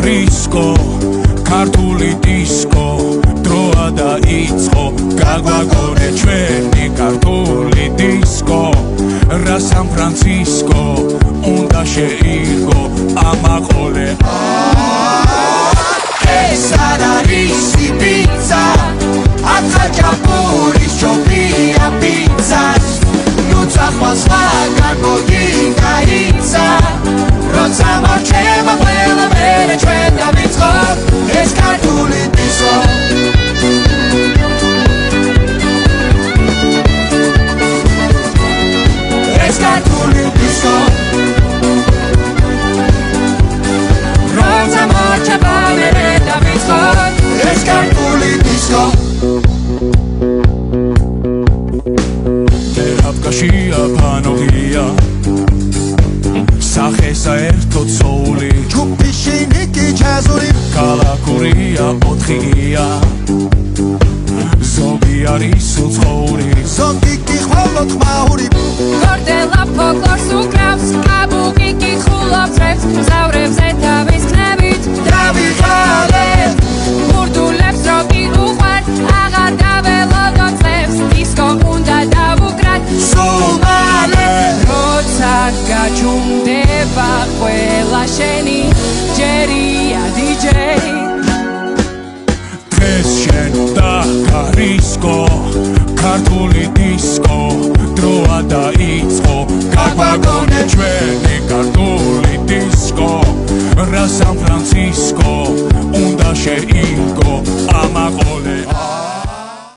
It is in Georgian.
რისკო ქართული დისკო დროა დაიწყო გაგვაგონე ჩვენი ქართული დისკო რა სან ფრანცისკო უნდა შეირგო ამაყოლე ეს არ არის პიცა ათაჭაპურის ჩობია პიცას ნუ წახვალ სხვაგან მოგინაიცა როცა მარჩება ყველა მერე ჩვენ დავიწყოთ ეს ქართული დისკო ეს ქართული დისკო როცა მარჩება მერე დავიწყოთ ეს ქართული დისკო დერაფკაშია ფანოგია სახე საერთოდ სოული ჯგუფში ნიკი ჯაზური კალაკურია ოთხია ზოგი არის უცხოური ზოგი კი ხოლოდ ხმაური გორდელა ფოლკლორს უკრავს კაბუკი კითხულობს რეპს მგზავრებზე თავის ხნებით დავიღალებ ბურდულებს როკი უყვართ აღარ დაველოდოთ წლებს დისკო უნდა დავუკრათ სულ მალე როცა გაჩუმდება ყველა შენი ჯერია დიჯეი დღეს შენ დაგარისკო ქართული დისკო დროა დაიწყო გაგვაგონე ჩვენ